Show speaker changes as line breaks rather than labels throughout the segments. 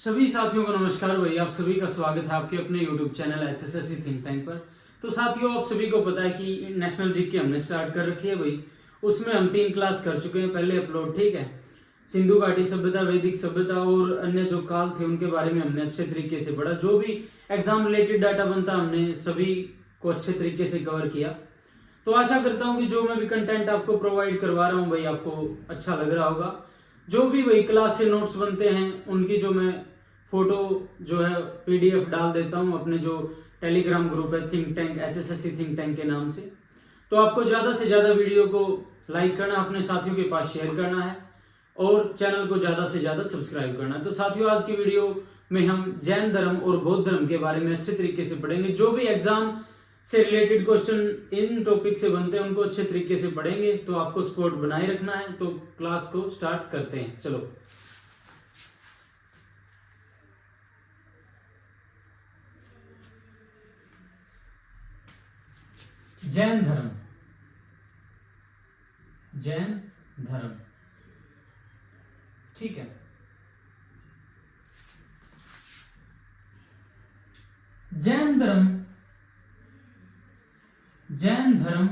सभी साथियों को नमस्कार भाई। आप सभी का स्वागत है आपके अपने YouTube channel HSSC think tank पर। तो साथियों, आप सभी को पता है कि नेशनल जीके हमने स्टार्ट कर रखी है भाई। उसमें हम 3 क्लास कर चुके हैं पहले अपलोड, ठीक है। सिंधु घाटी सभ्यता, वैदिक सभ्यता और अन्य जो काल थे उनके बारे में हमने अच्छे तरीके से पढ़ा। जो भी एग्जाम रिलेटेड डाटा बनता हमने सभी को अच्छे तरीके से कवर किया। तो आशा करता हूँ कि जो मैं भी कंटेंट आपको प्रोवाइड करवा रहा हूँ भाई आपको अच्छा लग रहा होगा। जो भी भाई क्लास से नोट्स बनते हैं उनकी जो मैं फोटो जो है पीडीएफ डाल देता हूँ अपने जो टेलीग्राम ग्रुप है think tank, HSSC think tank के नाम से। तो आपको ज़्यादा से ज़्यादा वीडियो को लाइक करना, अपने साथियों के पास शेयर करना है और चैनल को ज़्यादा से ज़्यादा सब्सक्राइब करना है। तो साथियों, आज की वीडियो में हम जैन धर्म और बौद्ध धर्म के बारे में अच्छे तरीके से पढ़ेंगे। जो भी एग्जाम से रिलेटेड क्वेश्चन इन टॉपिक से बनते हैं उनको अच्छे तरीके से पढ़ेंगे। तो आपको सपोर्ट बनाए रखना है। तो क्लास को स्टार्ट करते हैं, चलो। जैन धर्म, जैन धर्म, ठीक है। जैन धर्म, जैन धर्म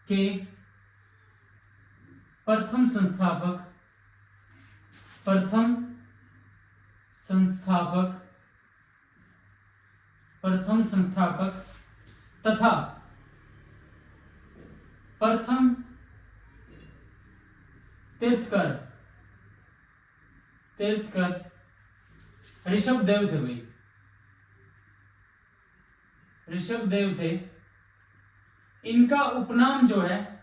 के प्रथम संस्थापक, प्रथम संस्थापक, प्रथम संस्थापक तथा प्रथम तीर्थकर, तीर्थकर ऋषभ देव थे भाई। ऋषभ देव थे। इनका उपनाम जो है,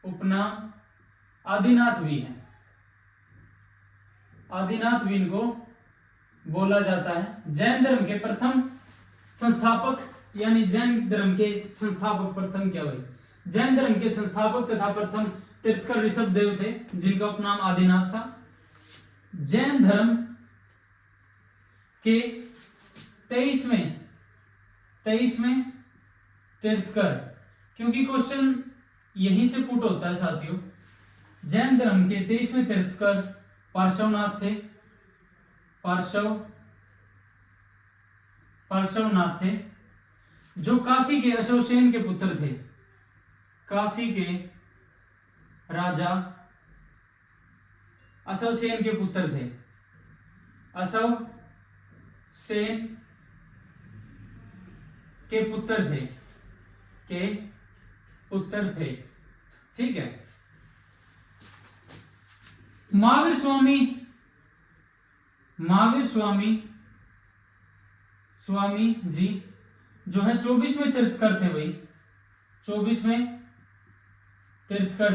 उपनाम आदिनाथ भी है। आदिनाथ भी इनको बोला जाता है। जैन धर्म के प्रथम संस्थापक यानी जैन धर्म के संस्थापक प्रथम क्या भाई, जैन धर्म के संस्थापक तथा प्रथम तीर्थकर ऋषभ देव थे, जिनका उपनाम आदिनाथ था। जैन धर्म के 23वें तीर्थकर, क्योंकि क्वेश्चन यहीं से पुट होता है साथियों। जैन धर्म के 23वें तीर्थकर पार्श्वनाथ थे। पार्श्वनाथ थे, जो काशी के अशोकसेन के पुत्र थे। काशी के राजा अशोकसेन के पुत्र थे। अशोकसेन के पुत्र थे, ठीक है। महावीर स्वामी जी जो है 24वें तीर्थकर थे भाई। 24वें तीर्थकर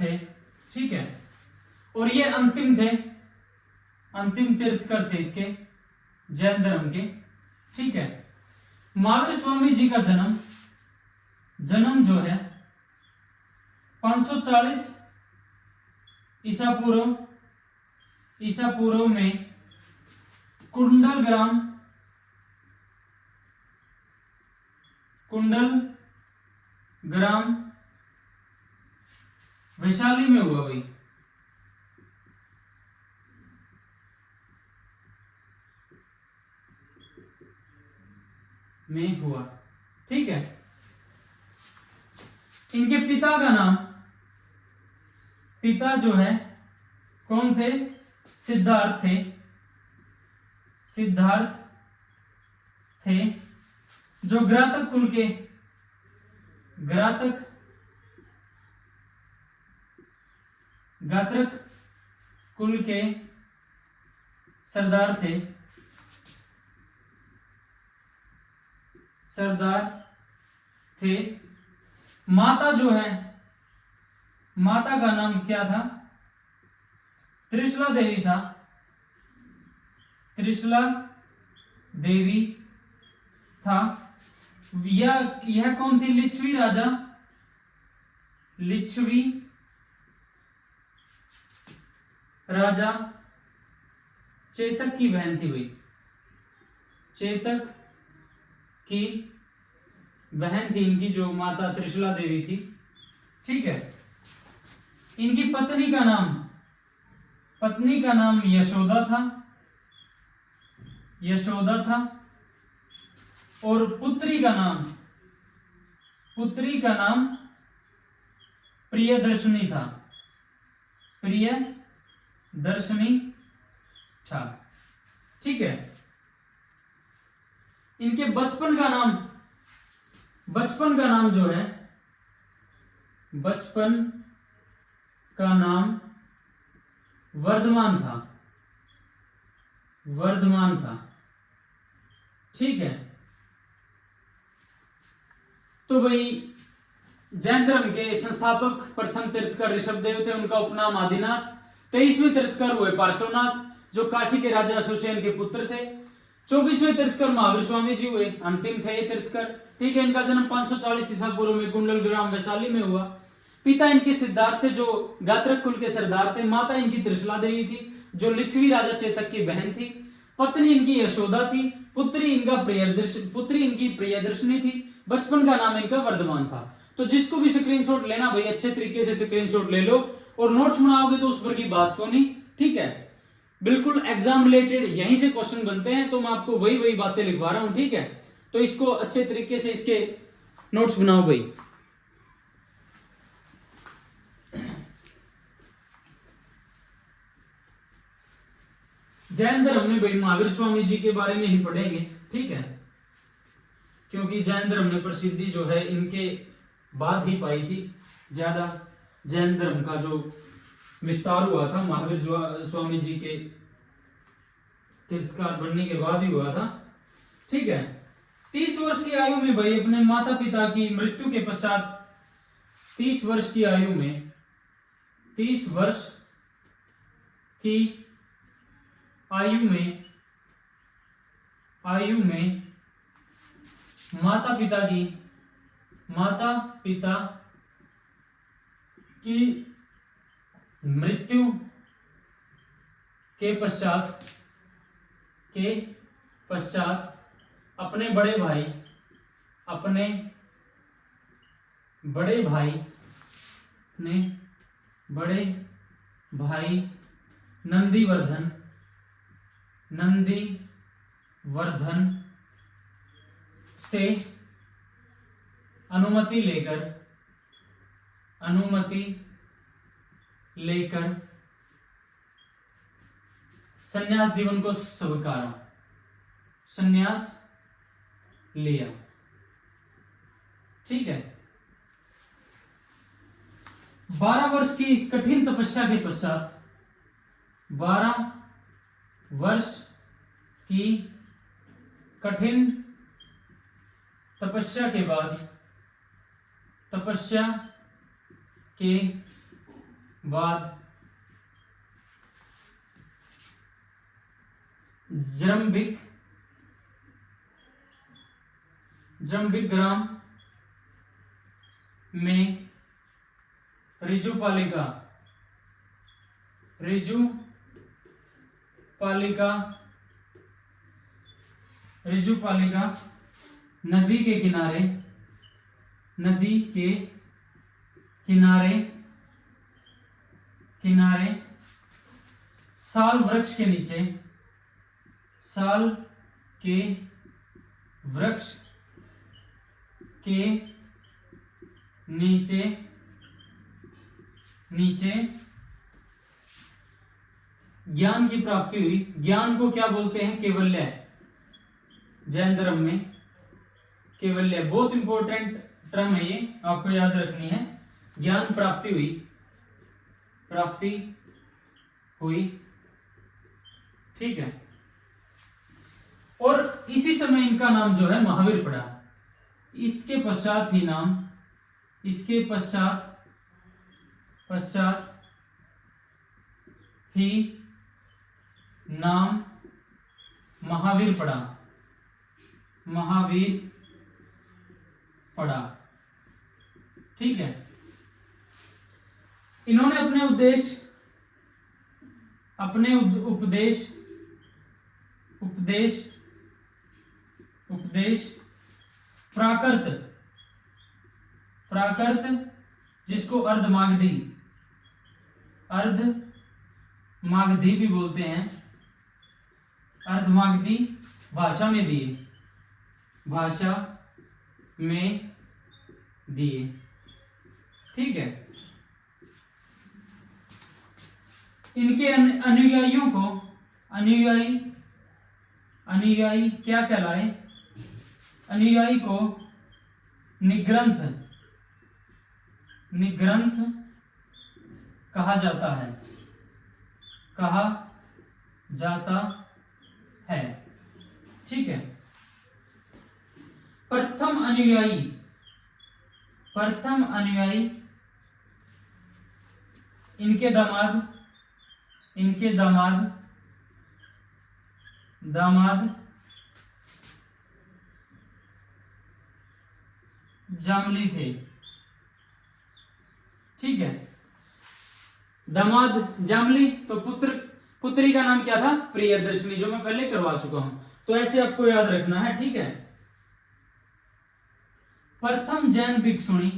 थे, ठीक है। और ये अंतिम तीर्थकर थे इसके जैन धर्म के, ठीक है। महावीर स्वामी जी का जन्म जो है 540 ईसा पूर्व में कुंडल ग्राम वैशाली में हुआ भाई। ठीक है। इनके पिता का नाम, पिता जो है कौन थे, सिद्धार्थ थे, जो घातक कुल के सरदार थे। माता जो है, माता का नाम क्या था, त्रिशला देवी था। त्रिशला देवी था। यह कौन थी, लिच्छवी राजा चेतक की बहन थी भाई। चेतक की बहन थी इनकी, जो माता त्रिशला देवी थी, ठीक है। इनकी पत्नी का नाम पत्नी का नाम यशोदा था, यशोदा था, और पुत्री का नाम प्रियदर्शनी था, प्रियदर्शनी था। ठीक है। इनके बचपन का नाम जो है, बचपन का नाम वर्धमान था। ठीक है। तो भाई जैन धर्म के संस्थापक प्रथम तीर्थकर ऋषभदेव थे, उनका उपनाम आदिनाथ। 23वें तीर्थकर हुए पार्श्वनाथ, जो काशी के राजा अशोचयन के पुत्र थे। 24वें तीर्थकर महावीर स्वामी जी हुए, अंतिम थे ये तीर्थकर। ठीक है। इनका जन्म 540 ईसा पूर्व में कुंडल ग्राम वैशाली में हुआ। पिता इनके सिद्धार्थ थे, जो गात्रक कुल के सरदार थे। माता इनकी त्रिशला देवी थी, जो लिच्छवी राजा चेतक की बहन थी। पत्नी इनकी यशोदा थी। पुत्री इनकी प्रियदर्शनी थी। बचपन का नाम इनका वर्धमान था। तो जिसको भी स्क्रीनशॉट लेना भाई, अच्छे तरीके से स्क्रीनशॉट ले लो, और नोट्स बनाओगे तो उस पर की बात को नहीं। ठीक है। बिल्कुल एग्जाम रिलेटेड यहीं से क्वेश्चन बनते हैं, तो मैं आपको वही बातें लिखवा रहा हूं। ठीक है। तो इसको अच्छे तरीके से इसके नोट्स बनाओ भाई। जैन धर्म में भाई महावीर स्वामी जी के बारे में ही पढ़ेंगे। ठीक है। क्योंकि जैन धर्म ने प्रसिद्धि जो है इनके बाद ही पाई थी ज्यादा। जैन धर्म का जो विस्तार हुआ था महावीर स्वामी जी के तीर्थकार बनने के बाद ही हुआ था। ठीक है। 30 वर्ष की आयु में भाई अपने माता पिता की मृत्यु के पश्चात 30 वर्ष की आयु में माता पिता की मृत्यु के पश्चात अपने बड़े भाई नंदीवर्धन से अनुमति लेकर संन्यास जीवन को स्वीकारा, संन्यास लिया। ठीक है। 12 वर्ष की कठिन तपस्या के पश्चात 12 वर्ष की कठिन तपस्या के बाद जम्बिक ग्राम में ऋजुपालिका नदी के किनारे साल वृक्ष के नीचे ज्ञान की प्राप्ति हुई। ज्ञान को क्या बोलते हैं? कैवल्य। जैन धर्म में कैवल्य बहुत इंपॉर्टेंट टर्म है, ये आपको याद रखनी है। ज्ञान प्राप्ति हुई। ठीक है। और इसी समय इनका नाम जो है महावीर पड़ा। इसके पश्चात ही नाम महावीर पड़ा। ठीक है। इन्होंने अपने उपदेश प्राकृत जिसको अर्धमागधी मागधी भी बोलते हैं, अर्धमागधी भाषा में दिए, भाषा में दिए। ठीक है, इनके अनुयायियों को अनुयायी क्या कहलाए? अनुयायी को निग्रंथ कहा जाता है, कहा जाता है। ठीक है, प्रथम अनुयायी इनके दामाद जामली थे। ठीक है, दामाद जामली, तो पुत्री का नाम क्या था? प्रियदर्शनी, जो मैं पहले करवा चुका हूं, तो ऐसे आपको याद रखना है। ठीक है, प्रथम जैन भिक्षुणी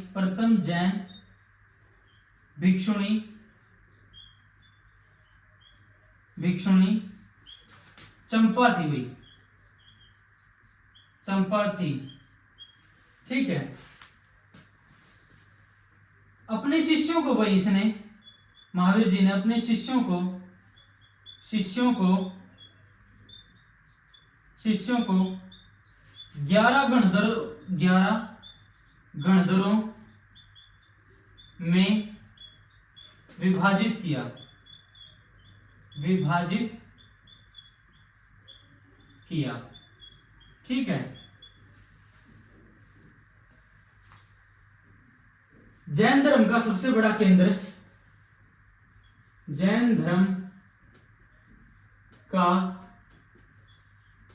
चंपा थी भाई, चंपा थी। ठीक है, अपने शिष्यों को भाई इसने, महावीर जी ने अपने शिष्यों को 11 गणधरों में विभाजित किया। ठीक है, जैन धर्म का सबसे बड़ा केंद्र, जैन धर्म का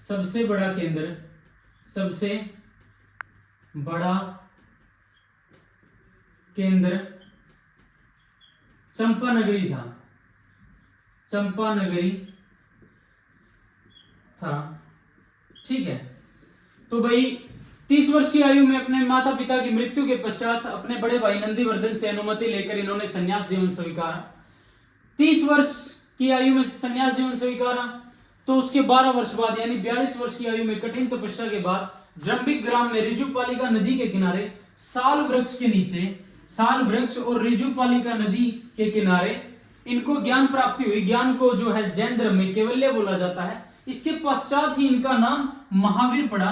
सबसे बड़ा केंद्र चंपानगरी था। ठीक है, तो भाई 30 वर्ष की आयु में अपने माता पिता की मृत्यु के पश्चात अपने बड़े भाई नंदीवर्धन से अनुमति लेकर इन्होंने संन्यास जीवन स्वीकारा। 30 वर्ष की आयु में संन्यास जीवन स्वीकारा, तो उसके 12 वर्ष बाद यानी 42 वर्ष की आयु में कठिन तपस्या के बाद जम्बिक ग्राम में ऋजुपालिका नदी के किनारे साल वृक्ष और ऋजुपालिका नदी के किनारे इनको ज्ञान प्राप्ति हुई। ज्ञान को जो है जैन धर्म में केवल्य बोला जाता है। इसके पश्चात ही इनका नाम महावीर पड़ा।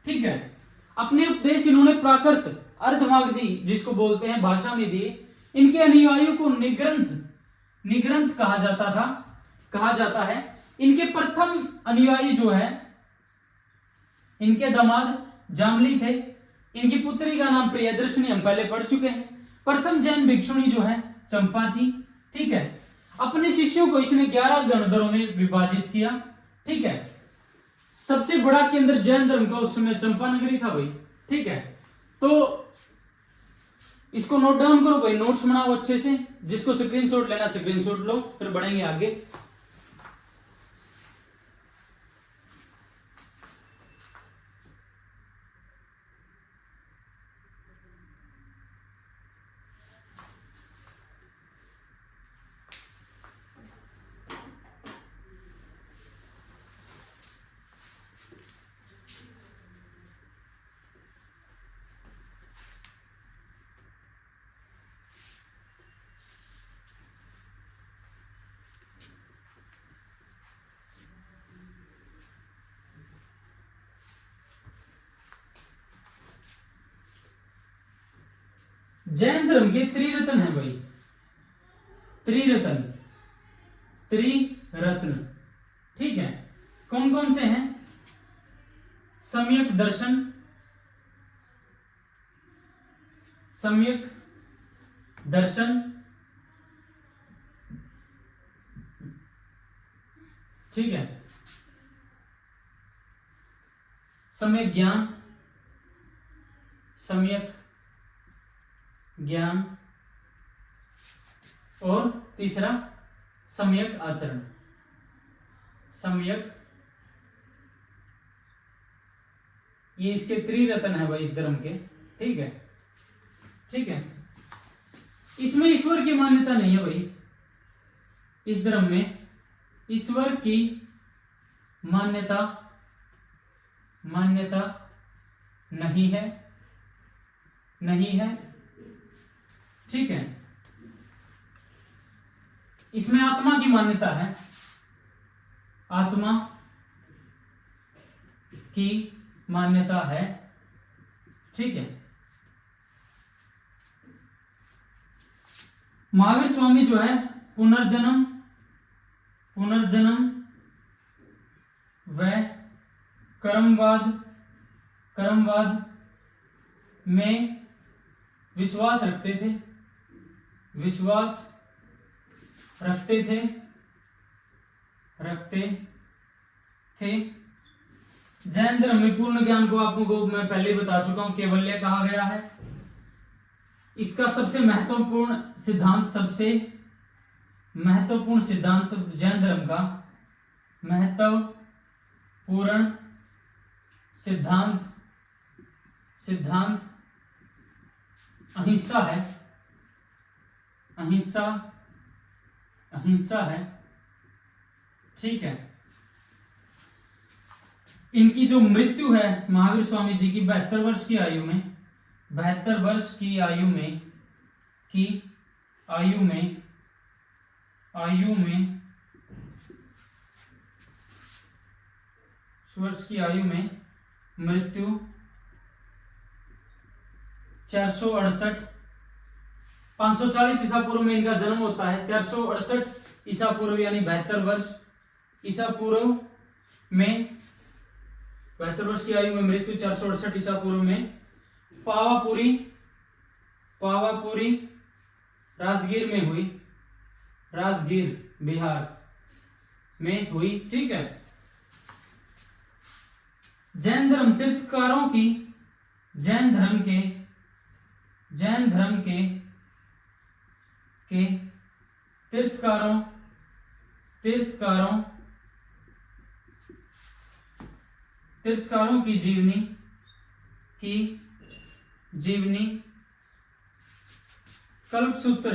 ठीक है, अपने उपदेश इन्होंने प्राकृत अर्धमागधी जिसको बोलते हैं भाषा में दिए। इनके अनुयायियों को निग्रंथ कहा जाता है। इनके प्रथम अनुयायी जो है, इनके दामाद जामली थे। इनकी पुत्री का नाम प्रियदर्शनी हम पहले पढ़ चुके हैं। प्रथम जैन भिक्षुणी जो है चंपा थी। ठीक है, अपने शिष्यों को इसने 11 गणधरों में विभाजित किया। ठीक है, सबसे बड़ा केंद्र जैन धर्म का उस समय चंपानगरी था भाई। ठीक है, तो इसको नोट डाउन करो भाई, नोट्स बनाओ अच्छे से। जिसको स्क्रीनशॉट लेना स्क्रीनशॉट लो, फिर बढ़ेंगे आगे। जैन धर्म के त्रिरत्न है भाई, त्रिरत्न। ठीक है, कौन कौन से हैं? सम्यक दर्शन, ठीक है, सम्यक ज्ञान और तीसरा सम्यक आचरण। ये इसके त्रिरत्न है भाई इस धर्म के। ठीक है, ठीक है, इसमें ईश्वर की मान्यता नहीं है भाई। इस धर्म में ईश्वर की मान्यता नहीं है, ठीक है। इसमें आत्मा की मान्यता है, आत्मा की मान्यता है, ठीक है। महावीर स्वामी जो है पुनर्जन्म व कर्मवाद में विश्वास रखते थे। जैन धर्म में पूर्ण ज्ञान को आपको मैं पहले ही बता चुका हूं, कैवल्य कहा गया है। इसका सबसे महत्वपूर्ण सिद्धांत जैन धर्म का महत्वपूर्ण सिद्धांत अहिंसा है, ठीक है। इनकी जो मृत्यु है महावीर स्वामी जी की 72 वर्ष की आयु में, 72 वर्ष की आयु में मृत्यु 468 540 ईसा पूर्व में इनका जन्म होता है। 468 ईसा पूर्व यानी 72 वर्ष ईसा पूर्व में, 72 वर्ष की आयु में मृत्यु 468 ईसा पूर्व में पावापुरी राजगीर में हुई, राजगीर बिहार में हुई, ठीक है। जैन धर्म तीर्थकारों की, जैन धर्म के तीर्थकारों की जीवनी कल्पसूत्र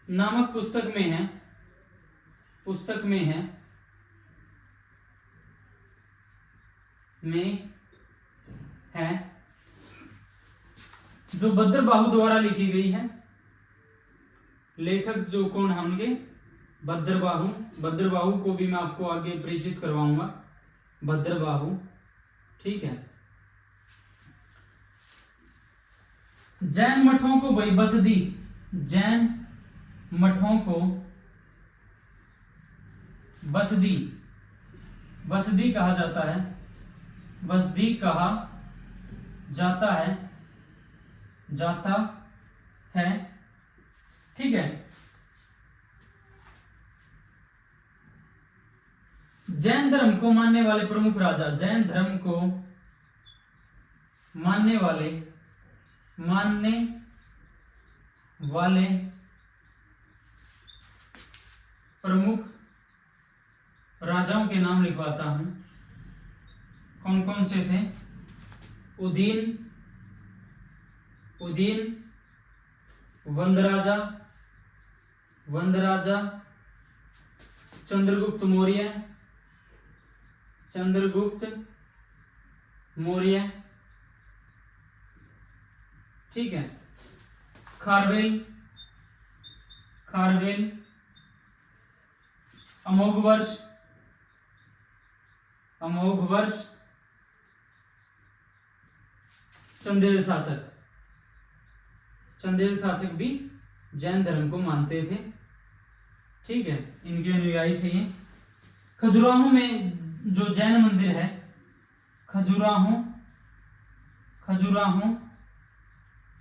नामक पुस्तक में है जो भद्रबाहु द्वारा लिखी गई है। लेखक जो कौन होंगे? भद्रबाहु को भी मैं आपको आगे परिचित करवाऊंगा, भद्रबाहु, ठीक है। जैन मठों को बसदी, जैन मठों को बसदी कहा जाता है, बसदी कहा जाता है, ठीक है। जैन धर्म को मानने वाले प्रमुख राजा, जैन धर्म को मानने वाले प्रमुख राजाओं के नाम लिखवाता हूं। कौन कौन से थे? उदयन, वंदराजा, चंद्रगुप्त मौर्य, ठीक है। खारवेल, अमोघ वर्ष, चंदेल शासक भी जैन धर्म को मानते थे, ठीक है। इनके अनुयायी थे ये। खजुराहो में जो जैन मंदिर है, खजुराहो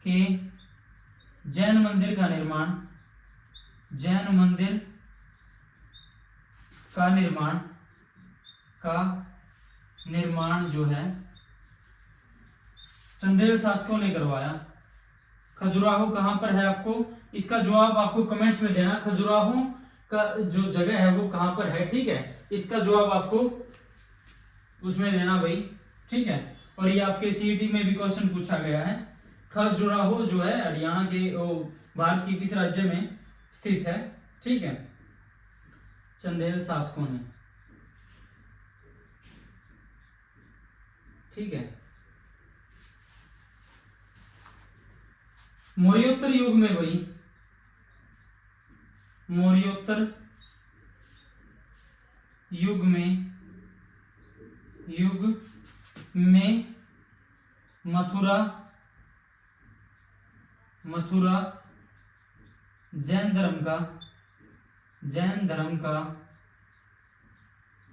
के जैन मंदिर का निर्माण जो है चंदेल शासकों ने करवाया। खजुराहो कहां पर है? आपको इसका जवाब आपको कमेंट्स में देना, खजुराहो का जो जगह है वो कहां पर है, ठीक है। इसका जवाब आपको उसमें देना भाई, ठीक है। और ये आपके सीईटी में भी क्वेश्चन पूछा गया है। खजुराहो जो है हरियाणा के भारत के किस राज्य में स्थित है, ठीक है, चंदेल शासकों ने, ठीक है। मौर्योत्तर युग में भाई, मौर्योत्तर युग में मथुरा जैन धर्म का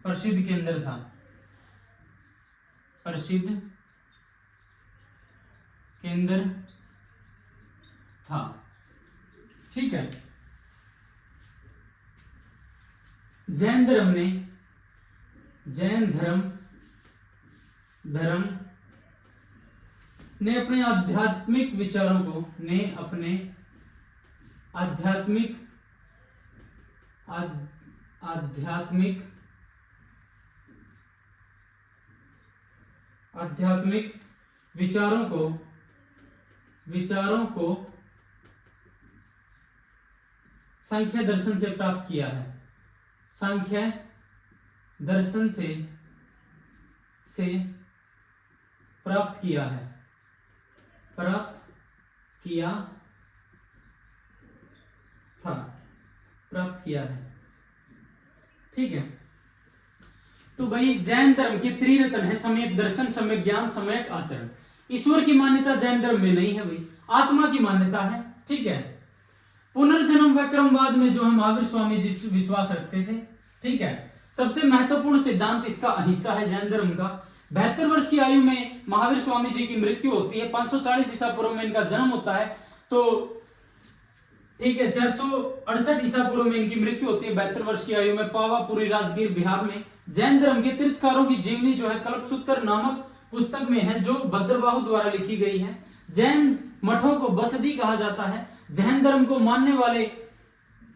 प्रसिद्ध केंद्र था, ठीक है। जैन धर्म ने अपने आध्यात्मिक विचारों को आध्यात्मिक विचारों को सांख्य दर्शन से प्राप्त किया है, सांख्य दर्शन से प्राप्त किया है, ठीक है। तो भाई जैन धर्म के त्रिरत्न है, सम्यक दर्शन, सम्यक ज्ञान, सम्यक आचरण। ईश्वर की मान्यता जैन धर्म में नहीं है भाई, आत्मा की मान्यता है, ठीक है। पुनर्जन्म व क्रमवाद में जो है महावीर स्वामी जी विश्वास रखते थे, ठीक है। सबसे महत्वपूर्ण सिद्धांत इसका अहिंसा है जैन धर्म का। 72 वर्ष की आयु में महावीर स्वामी जी की मृत्यु होती है, 540 ईसा पूर्व में इनका जन्म होता है, तो ठीक है 468 ईसा पूर्व में इनकी मृत्यु होती है 72 वर्ष की आयु में, पावापुरी राजगीर बिहार में। जैन धर्म के तीर्थकारों की जीवनी जो है कल्पसूत्र नामक पुस्तक में है, जो भद्रबाहु द्वारा लिखी गई है। जैन मठों को बसदी कहा जाता है। जैन धर्म को मानने वाले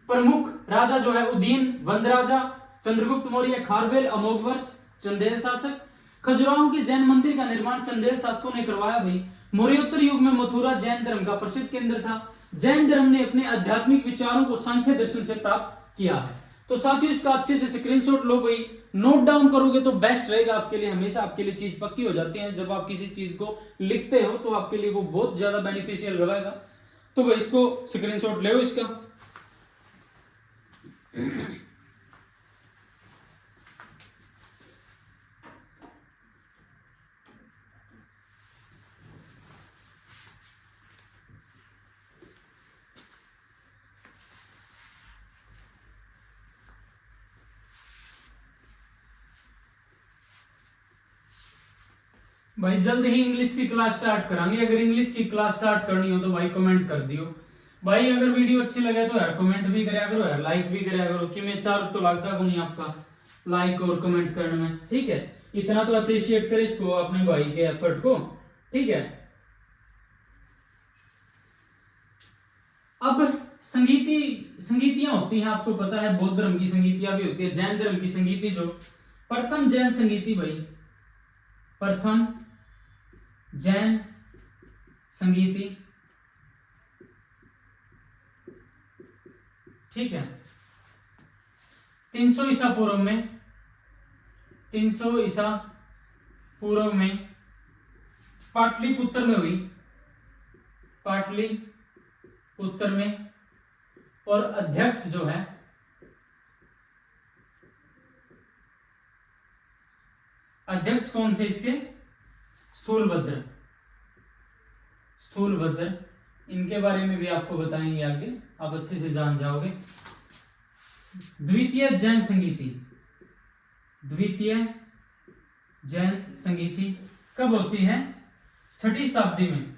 प्रमुख राजा जो है उदयन, वंदराजा, चंद्रगुप्त मौर्य, खारवेल, अमोघवर्ष, चंदेल शासक। खजुराहो के जैन मंदिर का निर्माण चंदेल शासकों ने करवाया भाई। मौर्योत्तर युग में मथुरा जैन धर्म का प्रसिद्ध केंद्र था। जैन धर्म ने अपने आध्यात्मिक विचारों को सांख्य दर्शन से प्राप्त किया है। तो साथियों इसका अच्छे से स्क्रीनशॉट लो भाई, नोट डाउन करोगे तो बेस्ट रहेगा आपके लिए, हमेशा आपके लिए चीज पक्की हो जाती है। जब आप किसी चीज को लिखते हो तो आपके लिए वो बहुत ज्यादा बेनिफिशियल रहेगा। तो भाई इसको स्क्रीनशॉट ले इसका। भाई जल्द ही इंग्लिश की क्लास स्टार्ट करांगे। अगर इंग्लिश की क्लास स्टार्ट करनी हो तो भाई कमेंट कर दियो। भाई अगर वीडियो अच्छी लगे तो यार कमेंट भी कराया करो यार, लाइक भी कराया करो, कि मैं चार्ज तो लगता को नहीं आपका लाइक और कमेंट करने में, ठीक है। इतना तो अप्रिशिएट करे इसको, अपने भाई के एफर्ट को, ठीक है। अब संगीतियां होती हैं, आपको पता है बौद्ध धर्म की संगीतियां भी होती है, जैन धर्म की संगीति। जो प्रथम जैन संगीति भाई, प्रथम जैन संगीति, ठीक है, 300 ईसा पूर्व में, 300 ईसा पूर्व में पाटलिपुत्र में हुई, पाटलिपुत्र में। और अध्यक्ष जो है अध्यक्ष कौन थे इसके? स्थूलभद्र, स्थूलभद्र। इनके बारे में भी आपको बताएंगे आगे, आप अच्छे से जान जाओगे। द्वितीय जैन संगीति, द्वितीय जैन संगीति कब होती है? 6ठी शताब्दी में,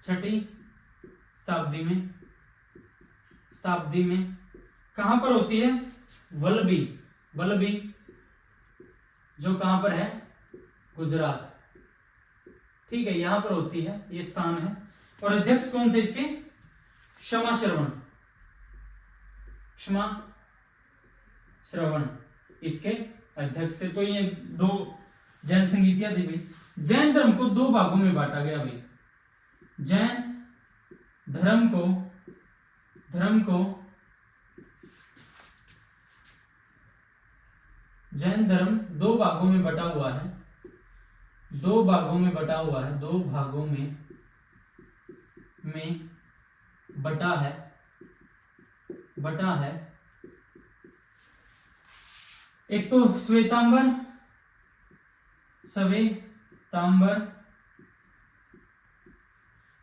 6ठी शताब्दी में। कहां पर होती है? वल्लभी, वल्लभी जो कहां पर है? गुजरात, ठीक है, यहां पर होती है, ये स्थान है। और अध्यक्ष कौन थे इसके? क्षमा श्रवण इसके अध्यक्ष थे। तो ये दो जैन संगीतियां थी भाई। जैन धर्म को दो भागों में बांटा गया भाई। जैन धर्म को जैन धर्म दो भागों में बटा हुआ है, दो भागों में बटा है। एक तो श्वेतांबर,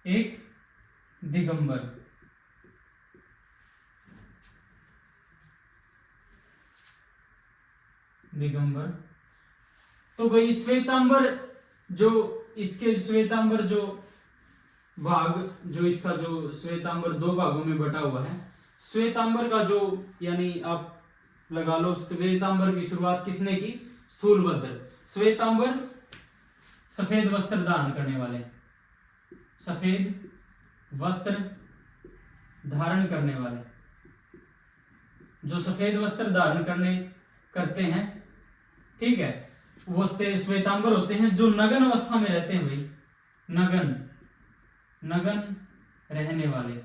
एक दिगंबर। तो भाई श्वेतांबर जो भाग, जो इसका जो श्वेतांबर दो भागों में बटा हुआ है, श्वेतांबर का जो, यानी आप लगा लो, श्वेतांबर की शुरुआत किसने की? स्थूलभद्र। श्वेतांबर सफेद वस्त्र धारण करने वाले, सफेद वस्त्र धारण करने वाले, जो सफेद वस्त्र धारण करते हैं, ठीक है, वो श्वेतांबर होते हैं। जो नगन अवस्था में रहते हैं भाई, नगन रहने वाले,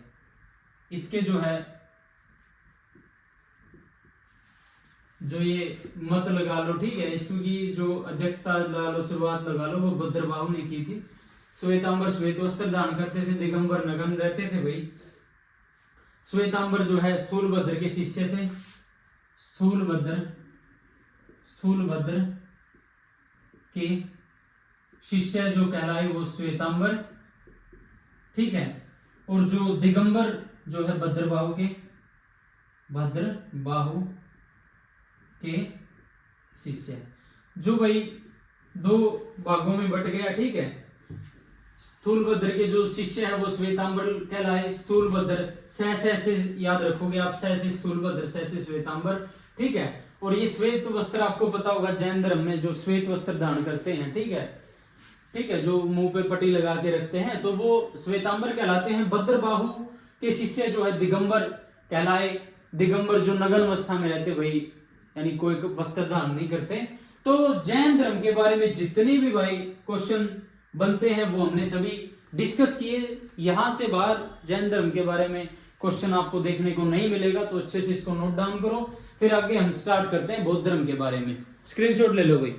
इसके जो है, जो ये मत लगा लो, ठीक है, इसकी जो अध्यक्षता लगा लो, शुरुआत लगा लो, वो भद्रबाहु ने की थी। श्वेतांबर श्वेत वस्त्र धारण करते थे, दिगंबर नगन रहते थे भाई। श्वेतांबर जो है स्थूलभद्र के शिष्य थे, स्थूलभद्र के शिष्य जो कहलाए वो श्वेतांबर, ठीक है। और जो दिगंबर जो है भद्रबाहु के शिष्य, जो भाई दो भागों में बट गया, ठीक है। स्थूलभद्र के जो शिष्य है वो श्वेतांबर कहलाए। स्थूलभद्र से याद रखोगे आप, से स्थूलभद्र, से श्वेतांबर, ठीक है। और ये श्वेत वस्त्र आपको पता होगा, जैन धर्म में जो श्वेत वस्त्र धारण करते हैं, ठीक है, जो मुंह पे पट्टी लगा के रखते हैं, तो वो श्वेतांबर कहलाते हैं। भद्रबाहु के शिष्य जो है दिगंबर कहलाए। दिगंबर जो नगन अवस्था में रहते भाई, यानी कोई वस्त्र धारण नहीं करते। तो जैन धर्म के बारे में जितने भी भाई क्वेश्चन बनते हैं वो हमने सभी डिस्कस किए। यहां से बाहर जैन धर्म के बारे में क्वेश्चन आपको देखने को नहीं मिलेगा, तो अच्छे से इसको नोट डाउन करो। फिर आगे हम स्टार्ट करते हैं बौद्ध धर्म के बारे में। स्क्रीनशॉट ले लो भाई।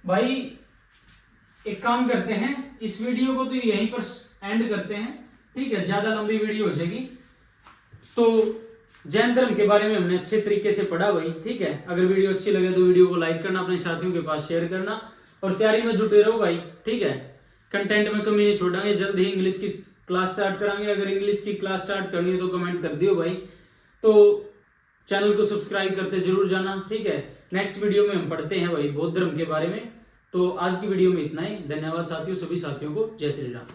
भाई एक काम करते हैं, इस वीडियो को तो यहीं पर एंड करते हैं, ठीक है, ज्यादा लंबी वीडियो हो जाएगी। तो जैन धर्म के बारे में हमने अच्छे तरीके से पढ़ा भाई, ठीक है। अगर वीडियो अच्छी लगे तो वीडियो को लाइक करना, अपने साथियों के पास शेयर करना, और तैयारी में जुटे रहो भाई, ठीक है। कंटेंट में कमी नहीं छोड़ेंगे, जल्द ही इंग्लिश की क्लास स्टार्ट कराएंगे। अगर इंग्लिश की क्लास स्टार्ट करनी है तो कमेंट कर दियो भाई। तो चैनल को सब्सक्राइब करते जरूर जाना, ठीक है। नेक्स्ट वीडियो में हम पढ़ते हैं भाई बौद्ध धर्म के बारे में। तो आज की वीडियो में इतना ही। धन्यवाद साथियों, सभी साथियों को जय श्री राम।